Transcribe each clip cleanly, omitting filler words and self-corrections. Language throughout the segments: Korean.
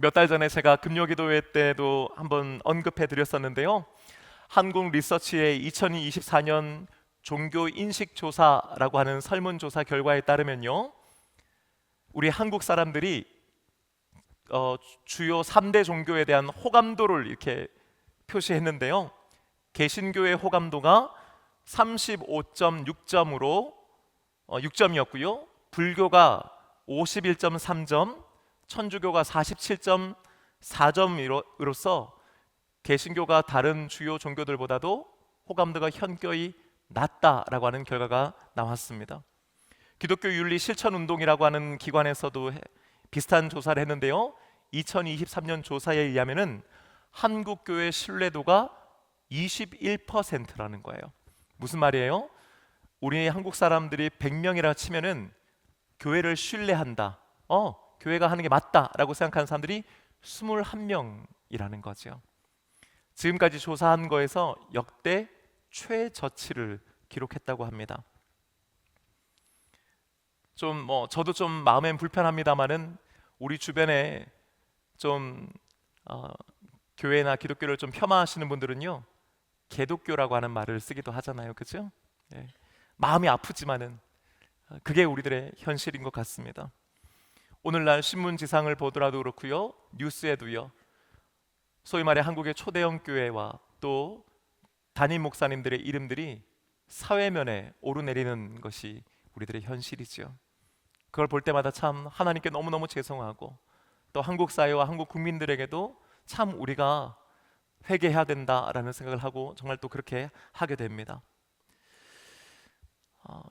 몇 달 전에 제가 금요기도회 때도 한번 언급해 드렸었는데요. 한국 리서치의 2024년 종교 인식 조사라고 하는 설문조사 결과에 따르면요, 우리 한국 사람들이 주요 3대 종교에 대한 호감도를 이렇게 표시했는데요. 개신교의 호감도가 35.6점으로 6점이었고요. 불교가 51.3점, 천주교가 47.4점으로서 개신교가 다른 주요 종교들보다도 호감도가 현저히 낮다라고 하는 결과가 나왔습니다. 기독교 윤리 실천 운동이라고 하는 기관에서도 비슷한 조사를 했는데요. 2023년 조사에 의하면은 한국 교회 신뢰도가 21%라는 거예요. 무슨 말이에요? 우리 한국 사람들이 100명이라 치면은 교회를 신뢰한다. 교회가 하는 게 맞다라고 생각하는 사람들이 21명이라는 거죠. 지금까지 조사한 거에서 역대 최저치를 기록했다고 합니다. 저도 좀 마음엔 불편합니다만은 우리 주변에 좀 교회나 기독교를 좀 폄하하시는 분들은요, 개독교라고 하는 말을 쓰기도 하잖아요, 그죠? 예. 마음이 아프지만은 그게 우리들의 현실인 것 같습니다. 오늘날 신문지상을 보더라도 그렇고요, 뉴스에도요, 소위 말해 한국의 초대형 교회와 또 담임 목사님들의 이름들이 사회면에 오르내리는 것이 우리들의 현실이죠. 그걸 볼 때마다 참 하나님께 너무너무 죄송하고, 또 한국 사회와 한국 국민들에게도 참 우리가 회개해야 된다라는 생각을 하고 정말 또 그렇게 하게 됩니다.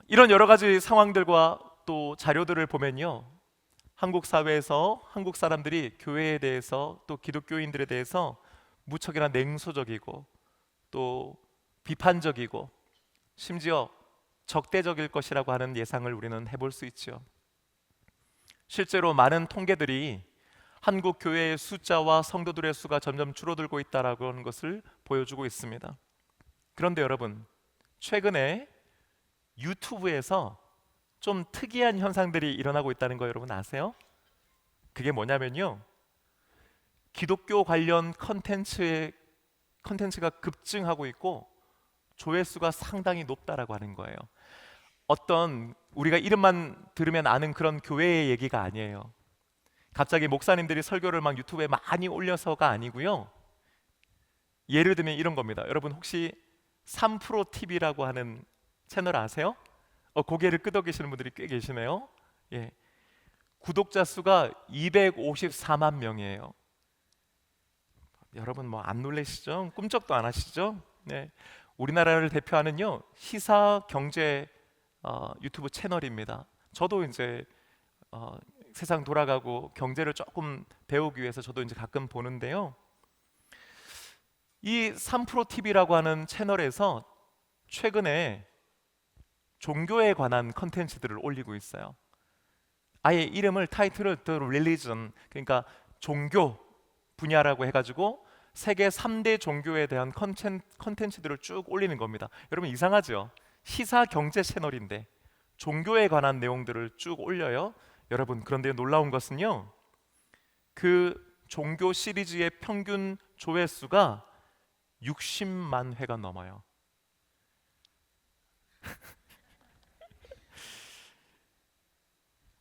이런 여러 가지 상황들과 또 자료들을 보면요, 한국 사회에서 한국 사람들이 교회에 대해서 또 기독교인들에 대해서 무척이나 냉소적이고 또 비판적이고 심지어 적대적일 것이라고 하는 예상을 우리는 해볼 수 있죠. 실제로 많은 통계들이 한국 교회의 숫자와 성도들의 수가 점점 줄어들고 있다라고 하는 것을 보여주고 있습니다. 그런데 여러분, 최근에 유튜브에서 좀 특이한 현상들이 일어나고 있다는 거 여러분 아세요? 그게 뭐냐면요, 기독교 관련 컨텐츠가 급증하고 있고 조회수가 상당히 높다라고 하는 거예요. 어떤 우리가 이름만 들으면 아는 그런 교회의 얘기가 아니에요. 갑자기 목사님들이 설교를 막 유튜브에 많이 올려서가 아니고요. 예를 들면 이런 겁니다. 여러분 혹시 3프로 TV라고 하는 채널 아세요? 고개를 끄덕이시는 분들이 꽤 계시네요. 예. 구독자 수가 254만 명이에요. 여러분 뭐 안 놀라시죠? 꿈쩍도 안 하시죠? 네. 우리나라를 대표하는요, 시사 경제 유튜브 채널입니다. 저도 이제 세상 돌아가고 경제를 조금 배우기 위해서 저도 이제 가끔 보는데요. 이 3프로 TV라고 하는 채널에서 최근에 종교에 관한 컨텐츠들을 올리고 있어요. 아예 이름을 타이틀을 The Religion, 그러니까 종교 분야라고 해가지고 세계 3대 종교에 대한 컨텐츠들을 쭉 올리는 겁니다. 여러분 이상하죠? 시사 경제 채널인데 종교에 관한 내용들을 쭉 올려요. 여러분, 그런데 놀라운 것은요, 그 종교 시리즈의 평균 조회수가 60만 회가 넘어요.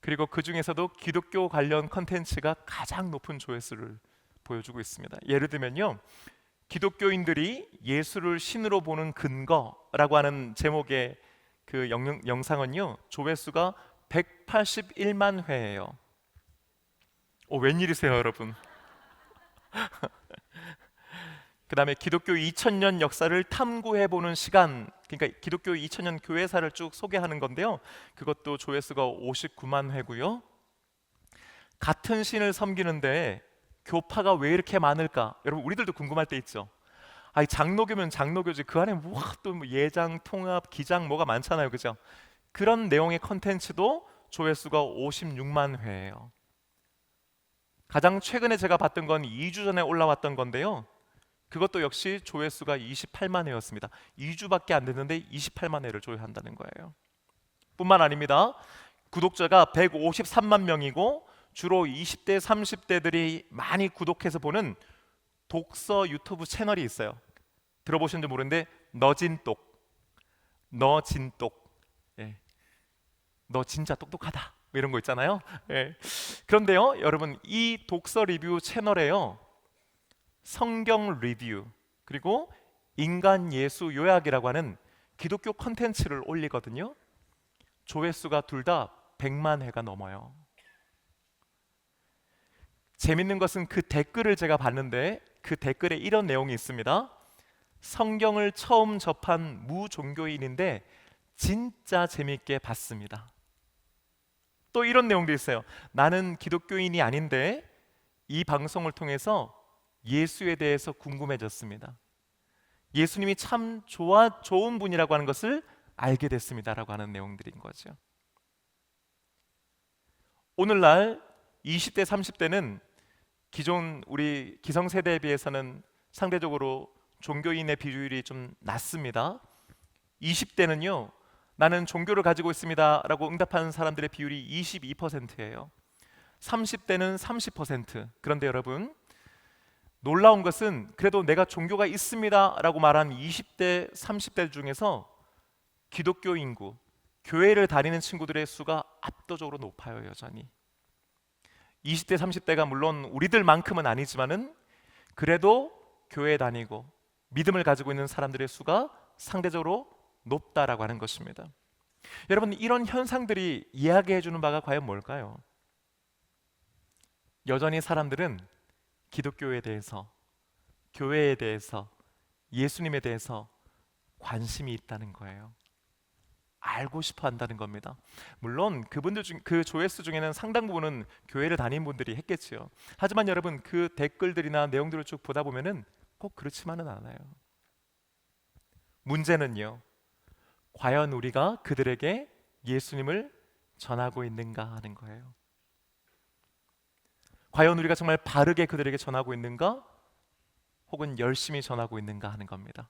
그리고 그 중에서도 기독교 관련 컨텐츠가 가장 높은 조회수를 보여주고 있습니다. 예를 들면요, 기독교인들이 예수를 신으로 보는 근거라고 하는 제목의 그 영상은요, 조회수가 181만 회예요. 웬일이세요 여러분? 그 다음에 기독교 2000년 역사를 탐구해보는 시간, 그러니까 기독교 2000년 교회사를 쭉 소개하는 건데요, 그것도 조회수가 59만 회고요. 같은 신을 섬기는데 교파가 왜 이렇게 많을까? 여러분 우리들도 궁금할 때 있죠. 장로교면 장로교지 그 안에 또 예장, 통합, 기장 뭐가 많잖아요, 그죠? 그런 내용의 컨텐츠도 조회수가 56만 회예요. 가장 최근에 제가 봤던 건 2주 전에 올라왔던 건데요, 그것도 역시 조회수가 28만 회였습니다. 2주밖에 안 됐는데 28만 회를 조회한다는 거예요. 뿐만 아닙니다. 구독자가 153만 명이고 주로 20대, 30대들이 많이 구독해서 보는 독서 유튜브 채널이 있어요. 들어보셨는지 모르는데 너진똑, 너진똑, 예. 너 진짜 똑똑하다 뭐 이런 거 있잖아요. 예. 그런데요, 여러분, 이 독서 리뷰 채널에요, 성경 리뷰 그리고 인간 예수 요약이라고 하는 기독교 컨텐츠를 올리거든요. 조회수가 둘 다 100만 회가 넘어요. 재밌는 것은 그 댓글을 제가 봤는데 그 댓글에 이런 내용이 있습니다. 성경을 처음 접한 무종교인인데 진짜 재밌게 봤습니다. 또 이런 내용도 있어요. 나는 기독교인이 아닌데 이 방송을 통해서 예수에 대해서 궁금해졌습니다. 예수님이 참 좋은 분이라고 하는 것을 알게 됐습니다라고 하는 내용들인 거죠. 오늘날 20대, 30대는 기존 우리 기성세대에 비해서는 상대적으로 종교인의 비율이 좀 낮습니다. 20대는요, 나는 종교를 가지고 있습니다 라고 응답하는 사람들의 비율이 22%예요. 30대는 30%. 그런데 여러분, 놀라운 것은 그래도 내가 종교가 있습니다 라고 말한 20대, 30대 중에서 기독교 인구, 교회를 다니는 친구들의 수가 압도적으로 높아요. 여전히 20대, 30대가 물론 우리들만큼은 아니지만은 그래도 교회 다니고 믿음을 가지고 있는 사람들의 수가 상대적으로 높다라고 하는 것입니다. 여러분, 이런 현상들이 이야기해 주는 바가 과연 뭘까요? 여전히 사람들은 기독교에 대해서, 교회에 대해서, 예수님에 대해서 관심이 있다는 거예요. 알고 싶어 한다는 겁니다. 물론 그분들 중, 그 조회수 중에는 상당 부분은 교회를 다닌 분들이 했겠지요. 하지만 여러분, 그 댓글들이나 내용들을 쭉 보다 보면은 꼭 그렇지만은 않아요. 문제는요, 과연 우리가 그들에게 예수님을 전하고 있는가 하는 거예요. 과연 우리가 정말 바르게 그들에게 전하고 있는가, 혹은 열심히 전하고 있는가 하는 겁니다.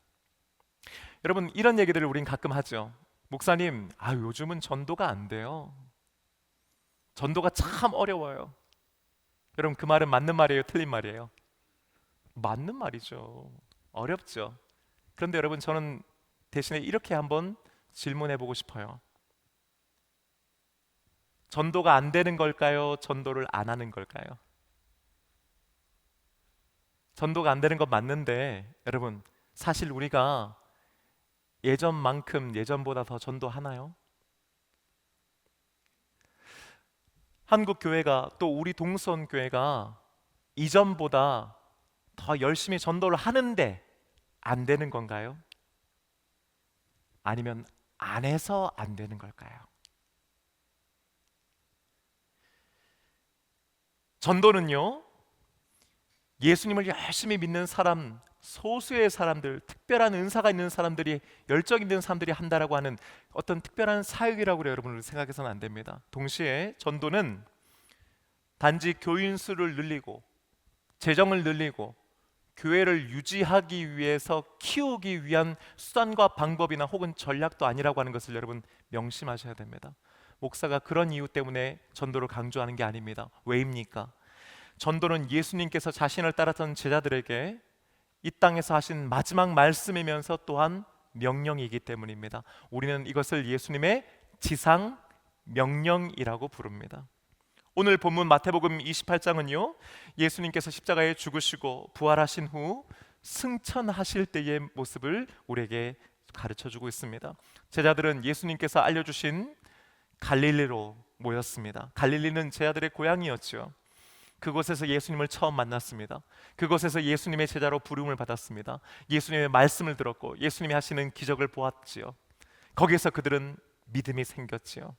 여러분, 이런 얘기들을 우린 가끔 하죠. 목사님, 요즘은 전도가 안 돼요. 전도가 참 어려워요. 여러분, 그 말은 맞는 말이에요, 틀린 말이에요? 맞는 말이죠. 어렵죠. 그런데 여러분, 저는 대신에 이렇게 한번 질문해 보고 싶어요. 전도가 안 되는 걸까요? 전도를 안 하는 걸까요? 전도가 안 되는 건 맞는데 여러분, 사실 우리가 예전만큼 예전보다 더 전도하나요? 한국 교회가, 또 우리 동선 교회가 이전보다 더 열심히 전도를 하는데 안 되는 건가요? 아니면 안 해서 안 되는 걸까요? 전도는요, 예수님을 열심히 믿는 사람, 소수의 사람들, 특별한 은사가 있는 사람들이, 열정 있는 사람들이 한다라고 하는 어떤 특별한 사역이라고 여러분을 생각해서는 안 됩니다. 동시에 전도는 단지 교인 수를 늘리고 재정을 늘리고 교회를 유지하기 위해서 키우기 위한 수단과 방법이나 혹은 전략도 아니라고 하는 것을 여러분 명심하셔야 됩니다. 목사가 그런 이유 때문에 전도를 강조하는 게 아닙니다. 왜입니까? 전도는 예수님께서 자신을 따랐던 제자들에게 이 땅에서 하신 마지막 말씀이면서 또한 명령이기 때문입니다. 우리는 이것을 예수님의 지상 명령이라고 부릅니다. 오늘 본문 마태복음 28장은요, 예수님께서 십자가에 죽으시고 부활하신 후 승천하실 때의 모습을 우리에게 가르쳐주고 있습니다. 제자들은 예수님께서 알려주신 갈릴리로 모였습니다. 갈릴리는 제자들의 고향이었죠. 그곳에서 예수님을 처음 만났습니다. 그곳에서 예수님의 제자로 부름을 받았습니다. 예수님의 말씀을 들었고 예수님이 하시는 기적을 보았지요. 거기에서 그들은 믿음이 생겼지요.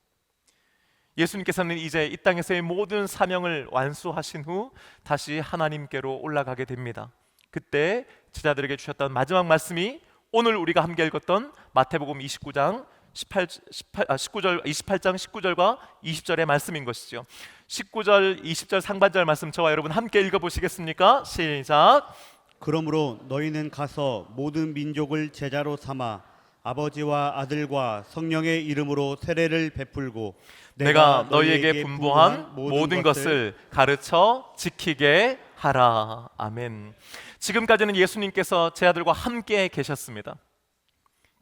예수님께서는 이제 이 땅에서의 모든 사명을 완수하신 후 다시 하나님께로 올라가게 됩니다. 그때 제자들에게 주셨던 마지막 말씀이 오늘 우리가 함께 읽었던 마태복음 29장 28장 19절과 20절의 말씀인 것이죠. 19절, 20절 상반절 말씀 저와 여러분 함께 읽어보시겠습니까? 시작. 그러므로 너희는 가서 모든 민족을 제자로 삼아 아버지와 아들과 성령의 이름으로 세례를 베풀고 내가 너희에게 분부한 모든 것을 가르쳐 지키게 하라. 아멘. 지금까지는 예수님께서 제 아들과 함께 계셨습니다.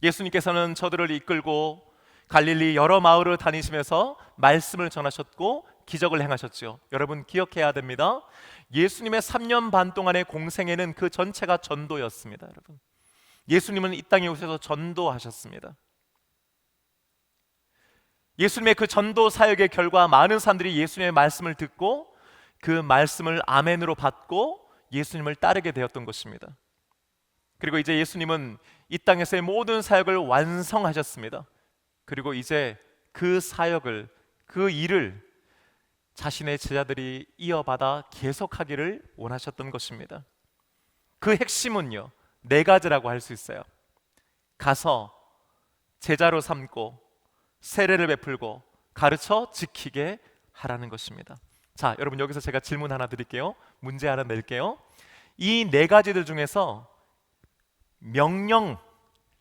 예수님께서는 저들을 이끌고 갈릴리 여러 마을을 다니시면서 말씀을 전하셨고 기적을 행하셨죠. 여러분 기억해야 됩니다. 예수님의 3년 반 동안의 공생애는 그 전체가 전도였습니다. 여러분, 예수님은 이 땅에 오셔서 전도하셨습니다. 예수님의 그 전도 사역의 결과 많은 사람들이 예수님의 말씀을 듣고 그 말씀을 아멘으로 받고 예수님을 따르게 되었던 것입니다. 그리고 이제 예수님은 이 땅에서의 모든 사역을 완성하셨습니다. 그리고 이제 그 사역을, 그 일을 자신의 제자들이 이어받아 계속하기를 원하셨던 것입니다. 그 핵심은요, 4가지라고 할 수 있어요. 가서 제자로 삼고 세례를 베풀고 가르쳐 지키게 하라는 것입니다. 자, 여러분 여기서 제가 질문 하나 드릴게요. 문제 하나 낼게요. 이 4가지들 중에서 명령,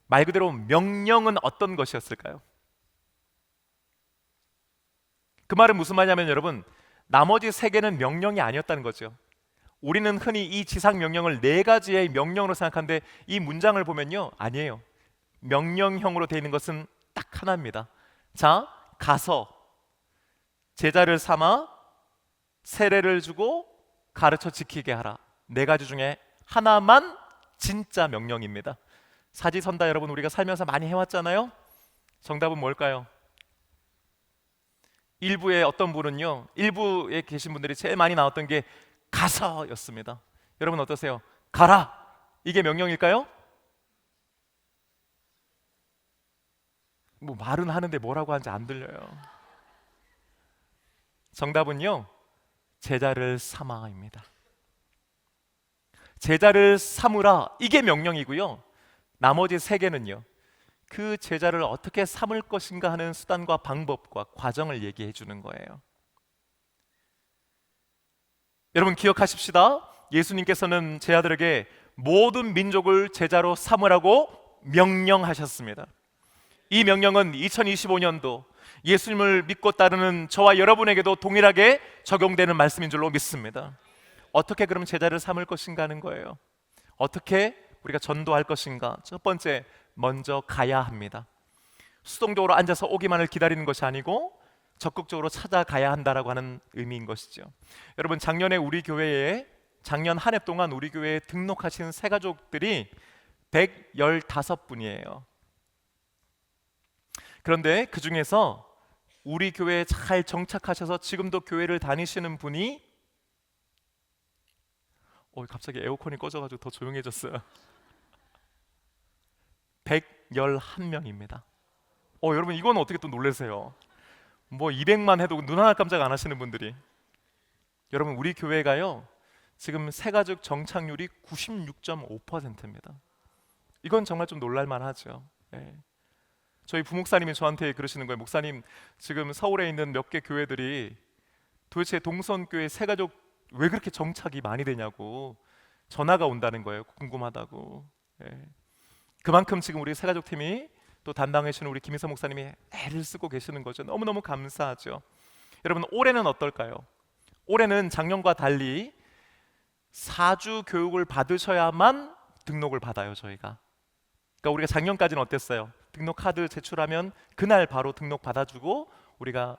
말 그대로 명령은 어떤 것이었을까요? 그 말은 무슨 말이냐면 여러분, 나머지 3개는 명령이 아니었다는 거죠. 우리는 흔히 이 지상 명령을 4가지의 명령으로 생각하는데 이 문장을 보면요, 아니에요. 명령형으로 되어 있는 것은 딱 하나입니다. 자, 가서 제자를 삼아 세례를 주고 가르쳐 지키게 하라. 4가지 중에 하나만 진짜 명령입니다. 사지선다 여러분 우리가 살면서 많이 해왔잖아요. 정답은 뭘까요? 일부의 어떤 분은요, 일부에 계신 분들이 제일 많이 나왔던 게 가서였습니다. 여러분 어떠세요? 가라! 이게 명령일까요? 뭐 말은 하는데 뭐라고 하는지 안 들려요. 정답은요, 제자를 삼아입니다. 제자를 삼으라, 이게 명령이고요. 나머지 3개는요, 그 제자를 어떻게 삼을 것인가 하는 수단과 방법과 과정을 얘기해 주는 거예요. 여러분 기억하십시다. 예수님께서는 제 아들에게 모든 민족을 제자로 삼으라고 명령하셨습니다. 이 명령은 2025년도 예수님을 믿고 따르는 저와 여러분에게도 동일하게 적용되는 말씀인 줄로 믿습니다. 어떻게 그럼 제자를 삼을 것인가 하는 거예요. 어떻게 우리가 전도할 것인가. 첫 번째, 먼저 가야 합니다. 수동적으로 앉아서 오기만을 기다리는 것이 아니고 적극적으로 찾아가야 한다라고 하는 의미인 것이죠. 여러분 작년에 우리 교회에, 작년 한 해 동안 우리 교회에 등록하신 새가족들이 115분이에요. 그런데 그 중에서 우리 교회에 잘 정착하셔서 지금도 교회를 다니시는 분이 갑자기 에어컨이 꺼져가지고 더 조용해졌어요. 111명입니다. 여러분 이건 어떻게 또 놀라세요? 뭐 200만 해도 눈 하나 깜짝 안 하시는 분들이. 여러분 우리 교회가요 지금 새가족 정착률이 96.5%입니다. 이건 정말 좀 놀랄만 하죠. 네. 저희 부목사님이 저한테 그러시는 거예요. 목사님, 지금 서울에 있는 몇 개 교회들이 도대체 동선교회 새가족 왜 그렇게 정착이 많이 되냐고 전화가 온다는 거예요. 궁금하다고. 네. 그만큼 지금 우리 새가족팀이 또 담당해 주시는 우리 김희서 목사님이 애를 쓰고 계시는 거죠. 너무너무 감사하죠. 여러분 올해는 어떨까요? 올해는 작년과 달리 4주 교육을 받으셔야만 등록을 받아요. 저희가. 그러니까 우리가 작년까지는 어땠어요? 등록 카드 제출하면 그날 바로 등록 받아주고 우리가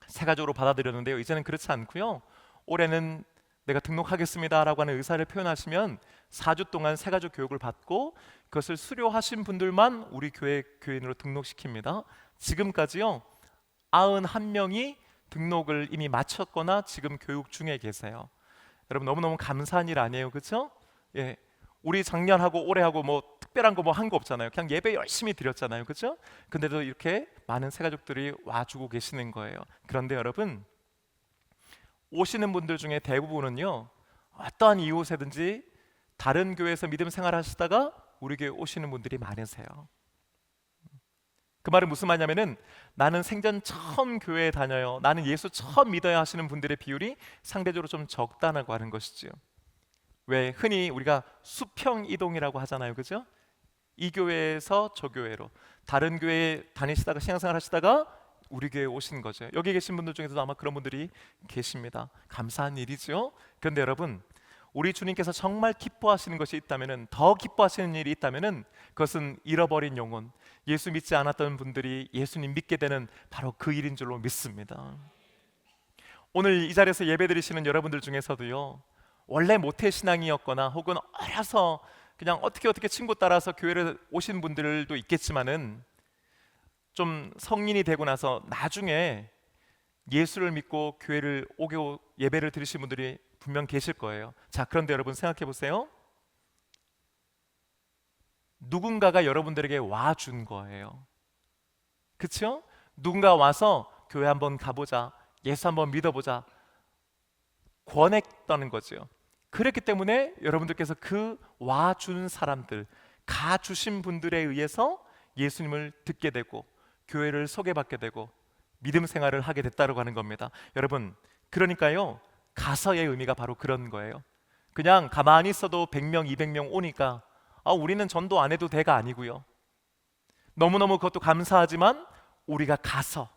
새가족으로 받아들였는데요. 이제는 그렇지 않고요. 올해는 내가 등록하겠습니다라고 하는 의사를 표현하시면 4주 동안 새가족 교육을 받고 그것을 수료하신 분들만 우리 교회 교인으로 등록시킵니다. 지금까지요 91명이 등록을 이미 마쳤거나 지금 교육 중에 계세요. 여러분 너무너무 감사한 일 아니에요, 그렇죠? 예, 우리 작년하고 올해하고 뭐 특별한 거 뭐 한 거 없잖아요. 그냥 예배 열심히 드렸잖아요, 그렇죠? 근데도 이렇게 많은 새가족들이 와주고 계시는 거예요. 그런데 여러분 오시는 분들 중에 대부분은요 어떠한 이유세든지 다른 교회에서 믿음 생활하시다가 우리 교회 오시는 분들이 많으세요. 그 말은 무슨 말이냐면은 나는 생전 처음 교회에 다녀요, 나는 예수 처음 믿어야 하시는 분들의 비율이 상대적으로 좀 적다라고 하는 것이죠. 왜 흔히 우리가 수평 이동이라고 하잖아요, 그죠? 이 교회에서 저 교회로, 다른 교회에 다니시다가 신앙생활 하시다가 우리 교회에 오신 거죠. 여기 계신 분들 중에서도 아마 그런 분들이 계십니다. 감사한 일이죠. 그런데 여러분, 우리 주님께서 정말 기뻐하시는 것이 있다면은, 더 기뻐하시는 일이 있다면은, 그것은 잃어버린 영혼, 예수 믿지 않았던 분들이 예수님 믿게 되는 바로 그 일인 줄로 믿습니다. 오늘 이 자리에서 예배드리시는 여러분들 중에서도요, 원래 모태신앙이었거나 혹은 어려서 그냥 어떻게 친구 따라서 교회를 오신 분들도 있겠지만은, 좀 성인이 되고 나서 나중에 예수를 믿고 교회를 오고 예배를 드리신 분들이 분명 계실 거예요. 자, 그런데 여러분 생각해 보세요. 누군가가 여러분들에게 와준 거예요. 그렇죠? 누군가 와서 교회 한번 가보자, 예수 한번 믿어보자, 권했다는 거죠. 그렇기 때문에 여러분들께서 그 와준 사람들, 가주신 분들에 의해서 예수님을 듣게 되고 교회를 소개받게 되고 믿음 생활을 하게 됐다고 하는 겁니다. 여러분, 그러니까요, 가서의 의미가 바로 그런 거예요. 그냥 가만히 있어도 100명, 200명 오니까 우리는 전도 안 해도 돼가 아니고요. 너무너무 그것도 감사하지만 우리가 가서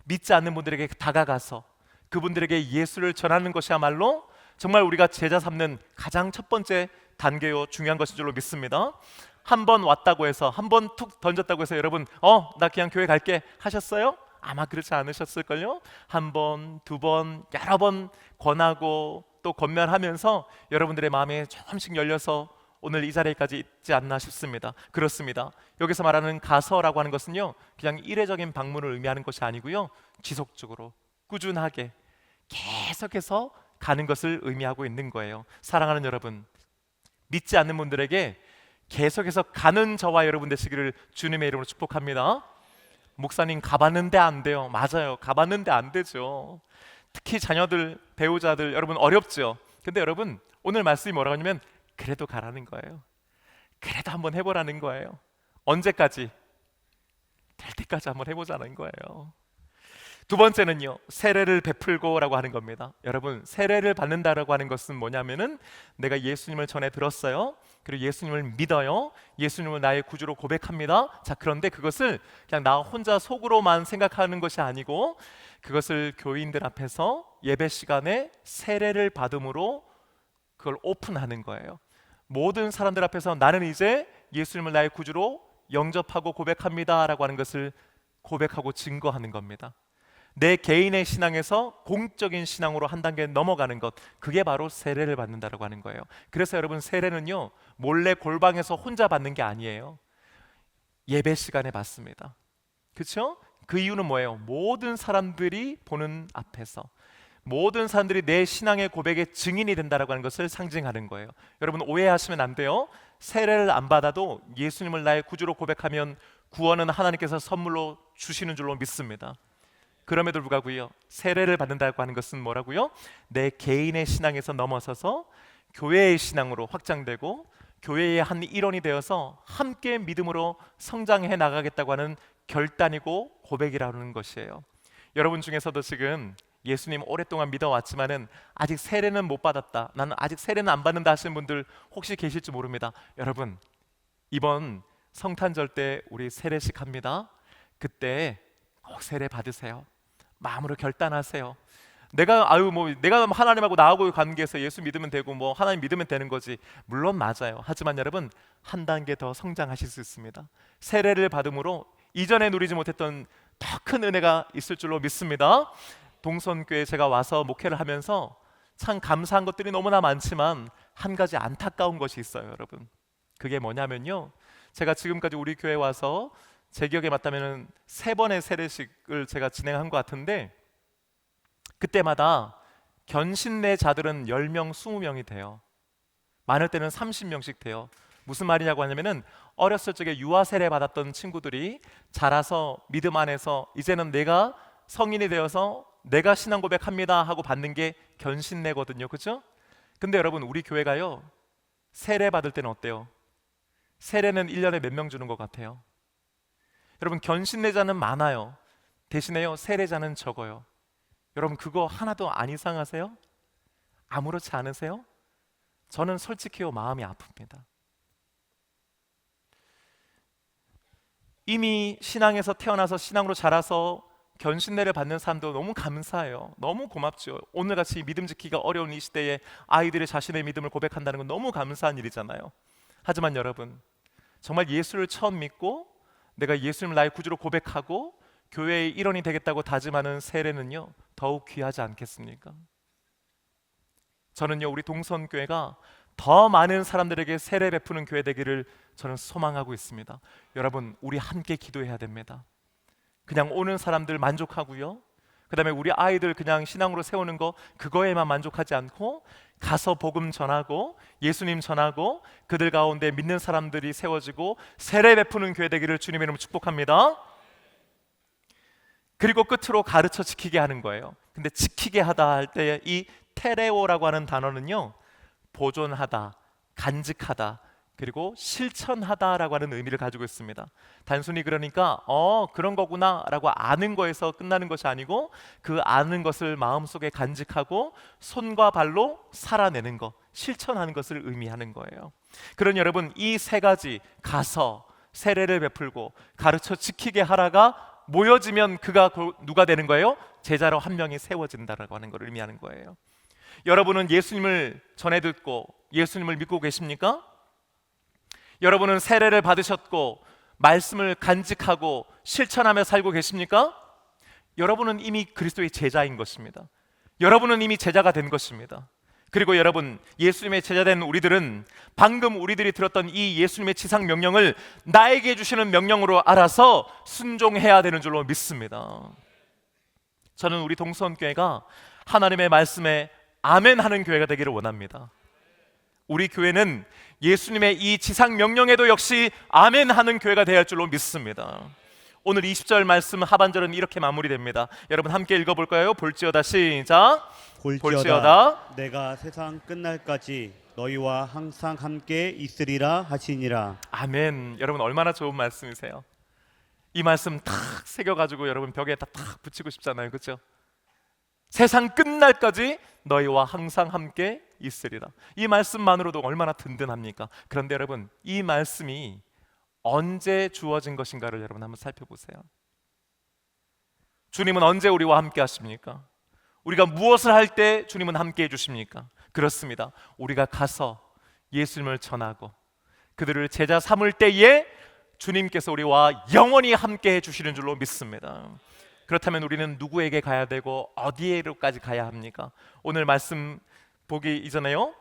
믿지 않는 분들에게 다가가서 그분들에게 예수를 전하는 것이야말로 정말 우리가 제자 삼는 가장 첫 번째 단계요, 중요한 것인 줄로 믿습니다. 한 번 왔다고 해서, 한 번 툭 던졌다고 해서 여러분 나 그냥 교회 갈게 하셨어요? 아마 그렇지 않으셨을걸요. 한 번, 두 번, 여러 번 권하고 또 권면하면서 여러분들의 마음이 조금씩 열려서 오늘 이 자리까지 있지 않나 싶습니다. 그렇습니다. 여기서 말하는 가서라고 하는 것은요, 그냥 일회적인 방문을 의미하는 것이 아니고요, 지속적으로 꾸준하게 계속해서 가는 것을 의미하고 있는 거예요. 사랑하는 여러분, 믿지 않는 분들에게 계속해서 가는 저와 여러분 되시기를 주님의 이름으로 축복합니다. 목사님 가봤는데 안 돼요. 맞아요, 가봤는데 안 되죠. 특히 자녀들, 배우자들 여러분 어렵죠. 근데 여러분, 오늘 말씀이 뭐라고 하냐면 그래도 가라는 거예요. 그래도 한번 해보라는 거예요. 언제까지? 될 때까지 한번 해보자는 거예요. 두 번째는요, 세례를 베풀고라고 하는 겁니다. 여러분, 세례를 받는다라고 하는 것은 뭐냐면은 내가 예수님을 전해 들었어요. 그리고 예수님을 믿어요. 예수님을 나의 구주로 고백합니다. 자, 그런데 그것을 그냥 나 혼자 속으로만 생각하는 것이 아니고 그것을 교인들 앞에서 예배 시간에 세례를 받음으로 그걸 오픈하는 거예요. 모든 사람들 앞에서 나는 이제 예수님을 나의 구주로 영접하고 고백합니다라고 하는 것을 고백하고 증거하는 겁니다. 내 개인의 신앙에서 공적인 신앙으로 한 단계 넘어가는 것, 그게 바로 세례를 받는다라고 하는 거예요. 그래서 여러분, 세례는요, 몰래 골방에서 혼자 받는 게 아니에요. 예배 시간에 받습니다. 그렇죠? 그 이유는 뭐예요? 모든 사람들이 보는 앞에서, 모든 사람들이 내 신앙의 고백의 증인이 된다라고 하는 것을 상징하는 거예요. 여러분, 오해하시면 안 돼요. 세례를 안 받아도 예수님을 나의 구주로 고백하면 구원은 하나님께서 선물로 주시는 줄로 믿습니다. 그럼에도 불구하고요, 세례를 받는다고 하는 것은 뭐라고요? 내 개인의 신앙에서 넘어서서 교회의 신앙으로 확장되고 교회의 한 일원이 되어서 함께 믿음으로 성장해 나가겠다고 하는 결단이고 고백이라는 것이에요. 여러분 중에서도 지금 예수님 오랫동안 믿어왔지만은 아직 세례는 못 받았다, 나는 아직 세례는 안 받는다 하시는 분들 혹시 계실지 모릅니다. 여러분, 이번 성탄절 때 우리 세례식 합니다. 그때 꼭 세례 받으세요. 마음으로 결단하세요. 내가 하나님하고 나하고의 관계에서 예수 믿으면 되고 하나님 믿으면 되는 거지. 물론 맞아요. 하지만 여러분, 한 단계 더 성장하실 수 있습니다. 세례를 받음으로 이전에 누리지 못했던 더 큰 은혜가 있을 줄로 믿습니다. 동선교회 제가 와서 목회를 하면서 참 감사한 것들이 너무나 많지만 한 가지 안타까운 것이 있어요, 여러분. 그게 뭐냐면요, 제가 지금까지 우리 교회 와서 제 기억에 맞다면 3번의 세례식을 제가 진행한 것 같은데, 그때마다 견신내자들은 10명, 20명이 돼요. 많을 때는 30명씩 돼요. 무슨 말이냐고 하냐면은 어렸을 적에 유아 세례 받았던 친구들이 자라서 믿음 안에서 이제는 내가 성인이 되어서 내가 신앙 고백합니다 하고 받는 게 견신내거든요. 그렇죠? 근데 여러분, 우리 교회가요, 세례 받을 때는 어때요? 세례는 1년에 몇 명 주는 것 같아요? 여러분, 견신내자는 많아요. 대신에요, 세례자는 적어요. 여러분, 그거 하나도 안 이상하세요? 아무렇지 않으세요? 저는 솔직히요, 마음이 아픕니다. 이미 신앙에서 태어나서 신앙으로 자라서 견신례를 받는 사람도 너무 감사해요. 너무 고맙죠. 오늘같이 믿음 지키기가 어려운 이 시대에 아이들이 자신의 믿음을 고백한다는 건 너무 감사한 일이잖아요. 하지만 여러분, 정말 예수를 처음 믿고 내가 예수님을 나의 구주로 고백하고 교회의 일원이 되겠다고 다짐하는 세례는요, 더욱 귀하지 않겠습니까? 저는요, 우리 동선교회가 더 많은 사람들에게 세례 베푸는 교회 되기를 저는 소망하고 있습니다. 여러분, 우리 함께 기도해야 됩니다. 그냥 오는 사람들 만족하고요, 그 다음에 우리 아이들 그냥 신앙으로 세우는 거 그거에만 만족하지 않고 가서 복음 전하고 예수님 전하고 그들 가운데 믿는 사람들이 세워지고 세례 베푸는 교회 되기를 주님의 이름으로 축복합니다. 그리고 끝으로 가르쳐 지키게 하는 거예요. 근데 지키게 하다 할 때 이 테레오라고 하는 단어는요, 보존하다, 간직하다, 그리고 실천하다라고 하는 의미를 가지고 있습니다. 단순히 그러니까 그런 거구나 라고 아는 거에서 끝나는 것이 아니고 그 아는 것을 마음속에 간직하고 손과 발로 살아내는 것, 실천하는 것을 의미하는 거예요. 그런 여러분, 이 세 가지, 가서 세례를 베풀고 가르쳐 지키게 하라가 모여지면 그가 누가 되는 거예요? 제자로 한 명이 세워진다라고 하는 걸 의미하는 거예요. 여러분은 예수님을 전해 듣고 예수님을 믿고 계십니까? 여러분은 세례를 받으셨고 말씀을 간직하고 실천하며 살고 계십니까? 여러분은 이미 그리스도의 제자인 것입니다. 여러분은 이미 제자가 된 것입니다. 그리고 여러분, 예수님의 제자된 우리들은 방금 우리들이 들었던 이 예수님의 지상 명령을 나에게 주시는 명령으로 알아서 순종해야 되는 줄로 믿습니다. 저는 우리 동서원교회가 하나님의 말씀에 아멘하는 교회가 되기를 원합니다. 우리 교회는 예수님의 이 지상 명령에도 역시 아멘하는 교회가 되어야 할 줄로 믿습니다. 오늘 20절 말씀 하반절은 이렇게 마무리됩니다. 여러분 함께 읽어볼까요? 볼지어다, 시작. 볼지어다 내가 세상 끝날까지 너희와 항상 함께 있으리라 하시니라. 아멘. 여러분 얼마나 좋은 말씀이세요? 이 말씀 탁 새겨가지고 여러분 벽에다 탁 붙이고 싶잖아요, 그렇죠? 세상 끝날까지 너희와 항상 함께 있으리라. 이 말씀만으로도 얼마나 든든합니까? 그런데 여러분, 이 말씀이 언제 주어진 것인가를 여러분 한번 살펴보세요. 주님은 언제 우리와 함께 하십니까? 우리가 무엇을 할 때 주님은 함께 해주십니까? 그렇습니다. 우리가 가서 예수님을 전하고 그들을 제자 삼을 때에 주님께서 우리와 영원히 함께 해주시는 줄로 믿습니다. 그렇다면 우리는 누구에게 가야 되고 어디에로까지 가야 합니까? 오늘 말씀 보기 이전에요,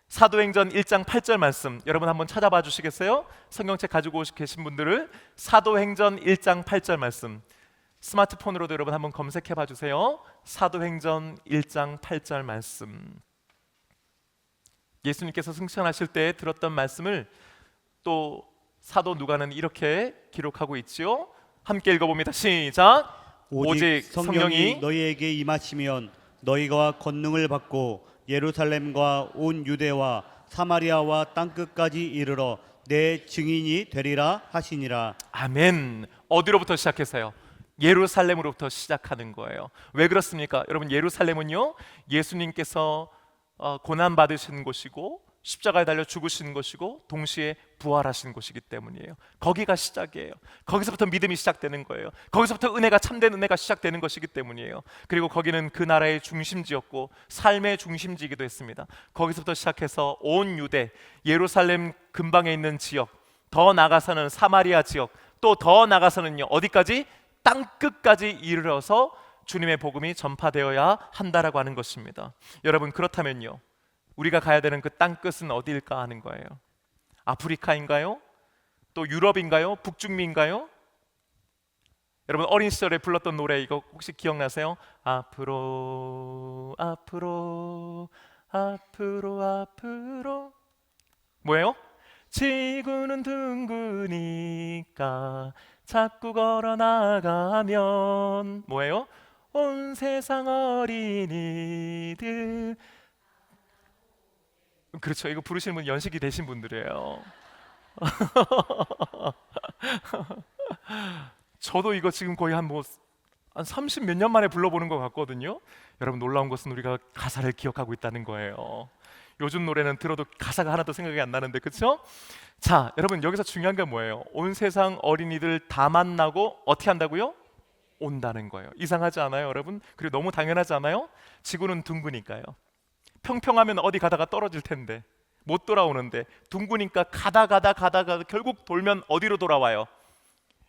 사도행전 1장 8절 말씀 여러분 한번 찾아봐 주시겠어요? 성경책 가지고 계신 분들을 사도행전 1장 8절 말씀 스마트폰으로도 여러분 한번 검색해 봐 주세요. 사도행전 1장 8절 말씀, 예수님께서 승천하실 때 들었던 말씀을 또 사도 누가는 이렇게 기록하고 있지요. 함께 읽어봅니다. 시작. 오직 성령이 너희에게 임하시면 너희가 권능을 받고 예루살렘과 온 유대와 사마리아와 땅끝까지 이르러 내 증인이 되리라 하시니라. 아멘. 어디로부터 시작했어요? 예루살렘으로부터 시작하는 거예요. 왜 그렇습니까? 여러분, 예루살렘은요, 예수님께서 고난 받으신 곳이고 십자가에 달려 죽으신 곳이고 동시에 부활하신 곳이기 때문이에요. 거기가 시작이에요. 거기서부터 믿음이 시작되는 거예요. 거기서부터 은혜가, 참된 은혜가 시작되는 것이기 때문이에요. 그리고 거기는 그 나라의 중심지였고 삶의 중심지이기도 했습니다. 거기서부터 시작해서 온 유대, 예루살렘 근방에 있는 지역, 더 나아가서는 사마리아 지역, 또 더 나아가서는요, 어디까지? 땅끝까지 이르러서 주님의 복음이 전파되어야 한다라고 하는 것입니다. 여러분, 그렇다면요, 우리가 가야 되는 그 땅끝은 어디일까 하는 거예요. 아프리카인가요? 또 유럽인가요? 북중미인가요? 여러분 어린 시절에 불렀던 노래 이거 혹시 기억나세요? 앞으로 앞으로 앞으로 앞으로, 뭐예요? 지구는 둥그니까 자꾸 걸어 나가면, 뭐예요? 온 세상 어린이들. 그렇죠. 이거 부르시는 분 연식이 되신 분들이에요. 저도 이거 지금 거의 한 30 몇 년 만에 불러보는 것 같거든요. 여러분 놀라운 것은 우리가 가사를 기억하고 있다는 거예요. 요즘 노래는 들어도 가사가 하나도 생각이 안 나는데, 그렇죠? 자, 여러분 여기서 중요한 게 뭐예요? 온 세상 어린이들 다 만나고 어떻게 한다고요? 온다는 거예요. 이상하지 않아요, 여러분? 그리고 너무 당연하지 않아요? 지구는 둥그니까요. 평평하면 어디 가다가 떨어질 텐데 못 돌아오는데, 둥그니까 가다 결국 돌면 어디로 돌아와요?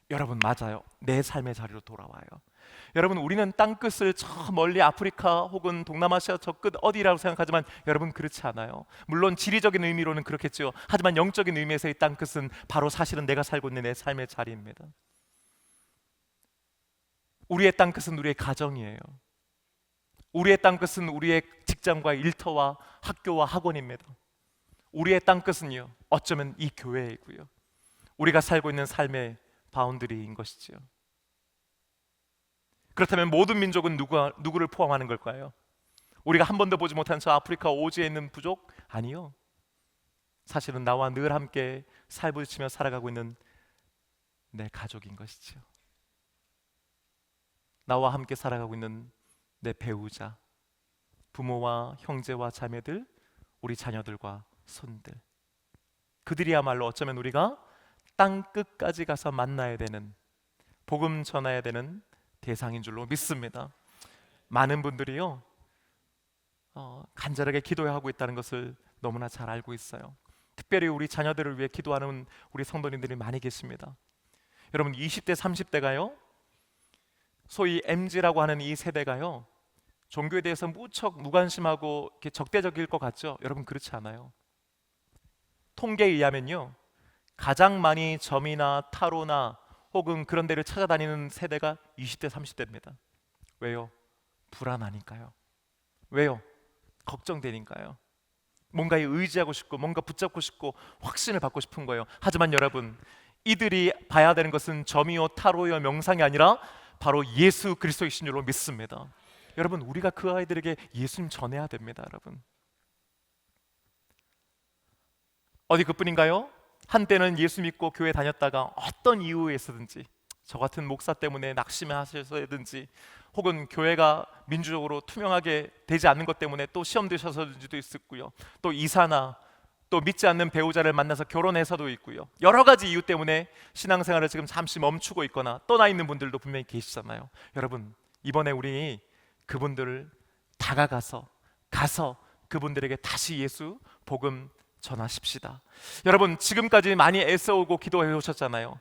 여러분, 맞아요. 내 삶의 자리로 돌아와요. 여러분, 우리는 땅끝을 저 멀리 아프리카 혹은 동남아시아 저 끝 어디라고 생각하지만 여러분, 그렇지 않아요. 물론 지리적인 의미로는 그렇겠죠. 하지만 영적인 의미에서의 땅끝은 바로 사실은 내가 살고 있는 내 삶의 자리입니다. 우리의 땅끝은 우리의 가정이에요. 우리의 땅끝은 우리의 직장과 일터와 학교와 학원입니다. 우리의 땅끝은요, 어쩌면 이 교회이고요, 우리가 살고 있는 삶의 바운더리인 것이지요. 그렇다면 모든 민족은 누구를 포함하는 걸까요? 우리가 한 번도 보지 못한 저 아프리카 오지에 있는 부족? 아니요. 사실은 나와 늘 함께 살부딪히며 살아가고 있는 내 가족인 것이지요. 나와 함께 살아가고 있는 내 배우자, 부모와 형제와 자매들, 우리 자녀들과 손들, 그들이야말로 어쩌면 우리가 땅 끝까지 가서 만나야 되는, 복음 전해야 되는 대상인 줄로 믿습니다. 많은 분들이요, 간절하게 기도하고 있다는 것을 너무나 잘 알고 있어요. 특별히 우리 자녀들을 위해 기도하는 우리 성도님들이 많이 계십니다. 여러분, 20대 30대가요, 소위 MZ라고 하는 이 세대가요, 종교에 대해서 무척 무관심하고 이렇게 적대적일 것 같죠? 여러분, 그렇지 않아요. 통계에 의하면요, 가장 많이 점이나 타로나 혹은 그런 데를 찾아다니는 세대가 20대 30대입니다. 왜요? 불안하니까요. 왜요? 걱정되니까요. 뭔가에 의지하고 싶고 뭔가 붙잡고 싶고 확신을 받고 싶은 거예요. 하지만 여러분, 이들이 봐야 되는 것은 점이요 타로요 명상이 아니라 바로 예수 그리스도이신 줄로 믿습니다. 여러분, 우리가 그 아이들에게 예수님 전해야 됩니다. 여러분, 어디 그뿐인가요? 한때는 예수 믿고 교회 다녔다가 어떤 이유에서든지, 저 같은 목사 때문에 낙심하셔서든지, 혹은 교회가 민주적으로 투명하게 되지 않는 것 때문에 또 시험 드셔서든지도 있었고요, 또 이사나 또 믿지 않는 배우자를 만나서 결혼해서도 있고요, 여러 가지 이유 때문에 신앙생활을 지금 잠시 멈추고 있거나 떠나 있는 분들도 분명히 계시잖아요. 여러분, 이번에 우리 그분들을 다가가서 그분들에게 다시 예수 복음 전하십시다. 여러분, 지금까지 많이 애써오고 기도해 오셨잖아요.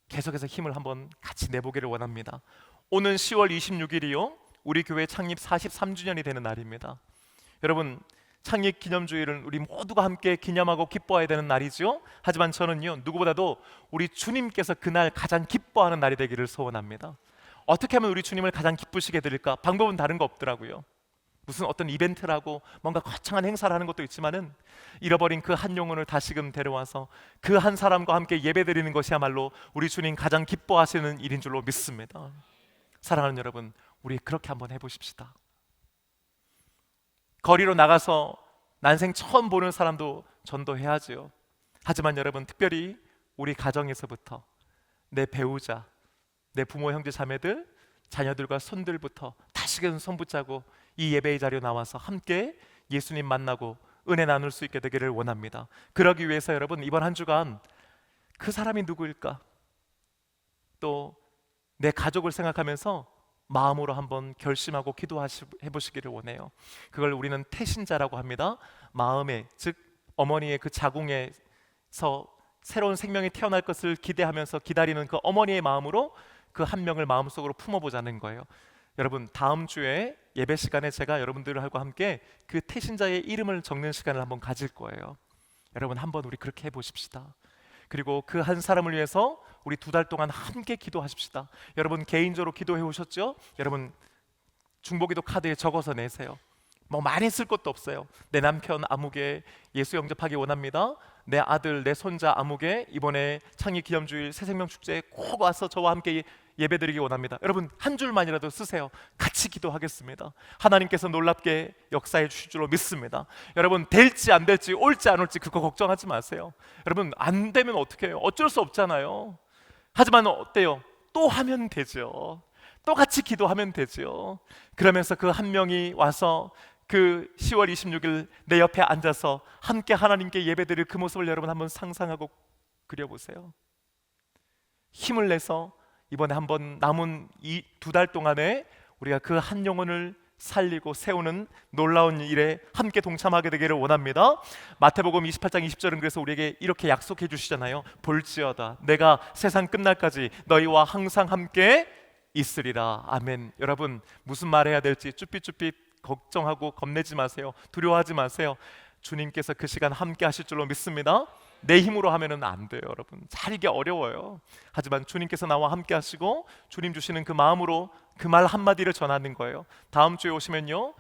계속해서 힘을 한번 같이 내보기를 원합니다. 오는 10월 26일이요, 우리 교회 창립 43주년이 되는 날입니다. 여러분, 창립 기념주일은 우리 모두가 함께 기념하고 기뻐해야 되는 날이죠. 하지만 저는요, 누구보다도 우리 주님께서 그날 가장 기뻐하는 날이 되기를 소원합니다. 어떻게 하면 우리 주님을 가장 기쁘시게 드릴까? 방법은 다른 거 없더라고요. 무슨 어떤 이벤트라고 뭔가 거창한 행사를 하는 것도 있지만은, 잃어버린 그 한 영혼을 다시금 데려와서 그 한 사람과 함께 예배드리는 것이야말로 우리 주님 가장 기뻐하시는 일인 줄로 믿습니다. 사랑하는 여러분, 우리 그렇게 한번 해보십시다. 거리로 나가서 난생 처음 보는 사람도 전도해야지요. 하지만 여러분, 특별히 우리 가정에서부터 내 배우자, 내 부모 형제 자매들, 자녀들과 손들부터 다시금 손 붙잡고 이 예배의 자리에 나와서 함께 예수님 만나고 은혜 나눌 수 있게 되기를 원합니다. 그러기 위해서 여러분, 이번 한 주간 그 사람이 누구일까? 또 내 가족을 생각하면서 마음으로 한번 결심하고 기도해 보시기를 원해요. 그걸 우리는 태신자라고 합니다. 마음에, 즉 어머니의 그 자궁에서 새로운 생명이 태어날 것을 기대하면서 기다리는 그 어머니의 마음으로 그 한 명을 마음속으로 품어보자는 거예요. 여러분, 다음 주에 예배 시간에 제가 여러분들하고 함께 그 태신자의 이름을 적는 시간을 한번 가질 거예요. 여러분, 한번 우리 그렇게 해보십시다. 그리고 그 한 사람을 위해서 우리 2달 동안 함께 기도하십시다. 여러분, 개인적으로 기도해 오셨죠? 여러분, 중보기도 카드에 적어서 내세요. 뭐 많이 쓸 것도 없어요. 내 남편 아무개 예수 영접하기 원합니다. 내 아들, 내 손자 아무개 이번에 창립 기념주일 새생명 축제에 꼭 와서 저와 함께 예배드리기 원합니다. 여러분, 한 줄만이라도 쓰세요. 같이 기도하겠습니다. 하나님께서 놀랍게 역사해 주실 줄로 믿습니다. 여러분, 될지 안 될지, 올지 안 올지 그거 걱정하지 마세요. 여러분, 안 되면 어떻게 해요? 어쩔 수 없잖아요. 하지만 어때요? 또 하면 되죠. 또 같이 기도하면 되죠. 그러면서 그 한 명이 와서 그 10월 26일 내 옆에 앉아서 함께 하나님께 예배드릴 그 모습을 여러분 한번 상상하고 그려보세요. 힘을 내서 이번에 한번 남은 이 2달 동안에 우리가 그 한 영혼을 살리고 세우는 놀라운 일에 함께 동참하게 되기를 원합니다. 마태복음 28장 20절은 그래서 우리에게 이렇게 약속해 주시잖아요. 볼지어다 내가 세상 끝날까지 너희와 항상 함께 있으리라. 아멘. 여러분 무슨 말 해야 될지 쭈삣쭈삣 걱정하고 겁내지 마세요. 두려워하지 마세요. 주님께서 그 시간 함께 하실 줄로 믿습니다. 내 힘으로 하면은 안 돼요, 여러분. 잘 이게 어려워요. 하지만 주님께서 나와 함께 하시고 주님 주시는 그 마음으로 그 말 한마디를 전하는 거예요. 다음 주에 오시면요,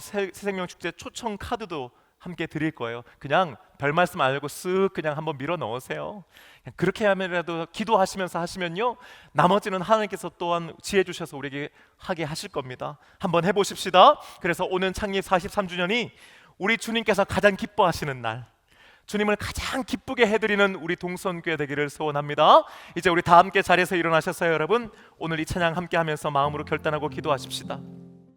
새생명축제 초청 카드도 함께 드릴 거예요. 그냥 별 말씀 안 하고 쓱 그냥 한번 밀어 넣으세요. 그냥 그렇게 하면이라도 기도하시면서 하시면요, 나머지는 하나님께서 또한 지혜 주셔서 우리에게 하게 하실 겁니다. 한번 해보십시다. 그래서 오는 창립 43주년이 우리 주님께서 가장 기뻐하시는 날, 주님을 가장 기쁘게 해드리는 우리 동선교회 되기를 소원합니다. 이제 우리 다 함께 자리에서 일어나셨어요, 여러분. 오늘 이 찬양 함께 하면서 마음으로 결단하고 기도하십시다.